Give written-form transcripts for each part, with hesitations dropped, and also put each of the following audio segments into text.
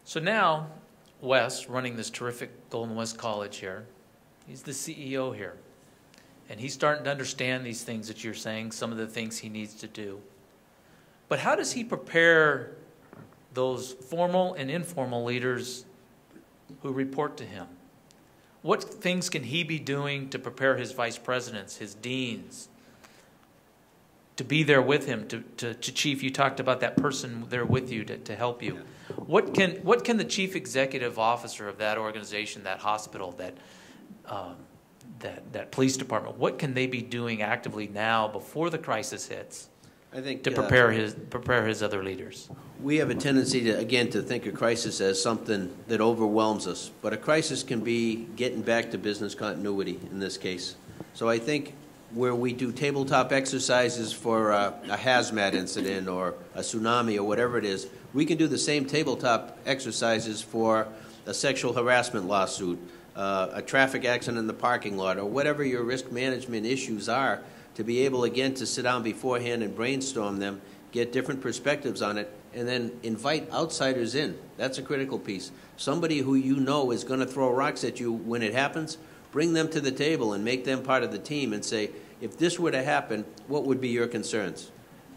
So now, Wes, running this terrific Golden West College here, he's the CEO here. And he's starting to understand these things that you're saying, some of the things he needs to do. But how does he prepare those formal and informal leaders who report to him? What things can he be doing to prepare his vice presidents, his deans, to be there with him, to Chief, you talked about that person there with you to help you. What can the chief executive officer of that organization, that hospital, that police department, what can they be doing actively now before the crisis hits, I think, to prepare his other leaders? We have a tendency to think of crisis as something that overwhelms us, but a crisis can be getting back to business continuity in this case. So I think where we do tabletop exercises for a hazmat incident or a tsunami or whatever it is, we can do the same tabletop exercises for a sexual harassment lawsuit, a traffic accident in the parking lot, or whatever your risk management issues are, to be able, again, to sit down beforehand and brainstorm them, get different perspectives on it, and then invite outsiders in. That's a critical piece. Somebody who you know is going to throw rocks at you when it happens, bring them to the table and make them part of the team and say, if this were to happen, what would be your concerns?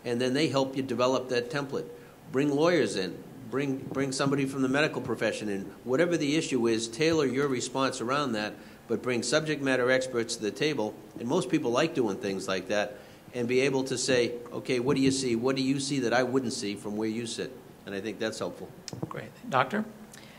And then they help you develop that template. Bring lawyers in. Bring somebody from the medical profession in. Whatever the issue is, tailor your response around that, but bring subject matter experts to the table. And most people like doing things like that, and be able to say, okay, what do you see? What do you see that I wouldn't see from where you sit? And I think that's helpful. Great. Doctor?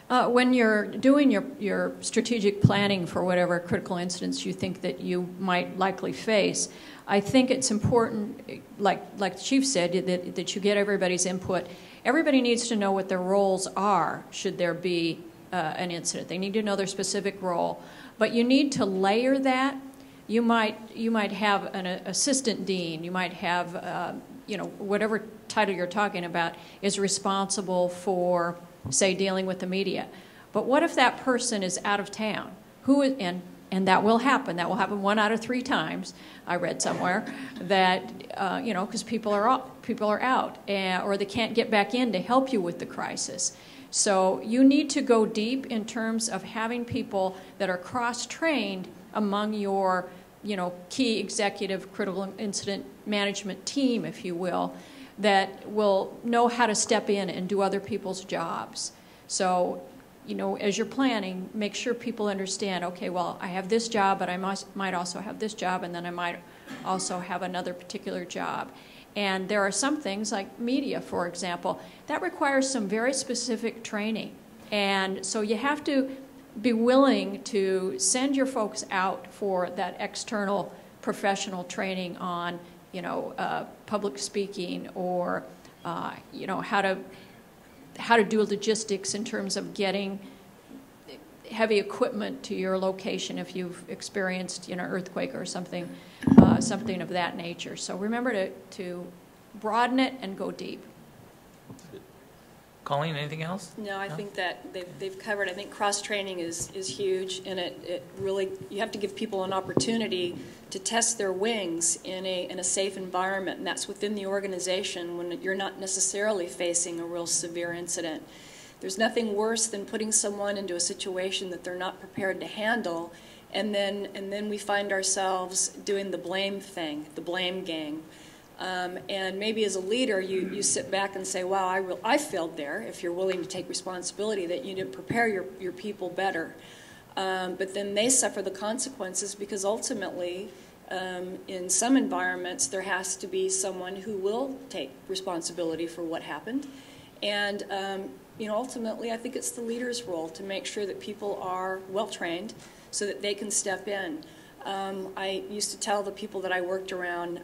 When you're doing your strategic planning for whatever critical incidents you think that you might likely face, I think it's important, like the Chief said, that you get everybody's input. Everybody needs to know what their roles are should there be an incident. They need to know their specific role. But you need to layer that. You might have an assistant dean. You might have, whatever title you're talking about is responsible for, say, dealing with the media. But what if that person is out of town? And that will happen. That will happen 1 out of 3 times. I read somewhere that because people are out, or they can't get back in to help you with the crisis. So you need to go deep in terms of having people that are cross-trained among your key executive critical incident management team, if you will, that will know how to step in and do other people's jobs. So, as you're planning, make sure people understand, okay, well, I have this job, but I might also have this job, and then I might also have another particular job. And there are some things, like media, for example, that requires some very specific training. And so you have to be willing to send your folks out for that external professional training on, public speaking, or, how to do logistics in terms of getting heavy equipment to your location if you've experienced, earthquake or something of that nature. So remember to broaden it and go deep. Colleen, anything else? No, I think that they've covered. I think cross-training is huge, and it really, you have to give people an opportunity to test their wings in a safe environment, and that's within the organization when you're not necessarily facing a real severe incident. There's nothing worse than putting someone into a situation that they're not prepared to handle, and then we find ourselves doing the blame thing, the blame game. And maybe as a leader, you sit back and say, wow, I failed there, if you're willing to take responsibility that you didn't prepare your people better. But then they suffer the consequences because ultimately, in some environments, there has to be someone who will take responsibility for what happened. And ultimately, I think it's the leader's role to make sure that people are well-trained so that they can step in. I used to tell the people that I worked around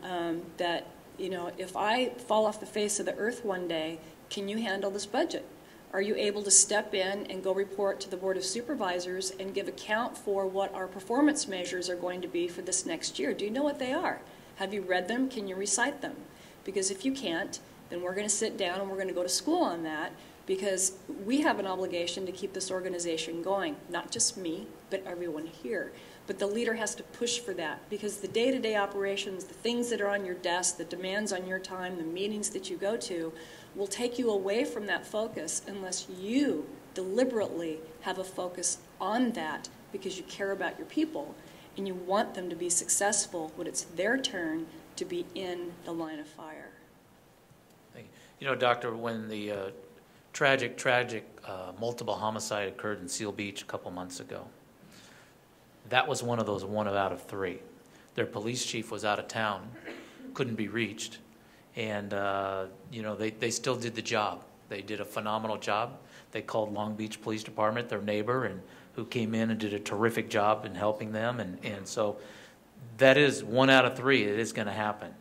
that, if I fall off the face of the earth one day, can you handle this budget? Are you able to step in and go report to the Board of Supervisors and give account for what our performance measures are going to be for this next year? Do you know what they are? Have you read them? Can you recite them? Because if you can't, then we're going to sit down and we're going to go to school on that, because we have an obligation to keep this organization going, not just me, but everyone here. But the leader has to push for that, because the day-to-day operations, the things that are on your desk, the demands on your time, the meetings that you go to, will take you away from that focus unless you deliberately have a focus on that because you care about your people and you want them to be successful when it's their turn to be in the line of fire. You know, Doctor, when the tragic multiple homicide occurred in Seal Beach a couple months ago, that was one of those 1 out of 3. Their police chief was out of town, couldn't be reached, and you know, they still did the job. They did a phenomenal job. They called Long Beach Police Department, their neighbor, and who came in and did a terrific job in helping them, and so that is 1 out of 3. It is going to happen.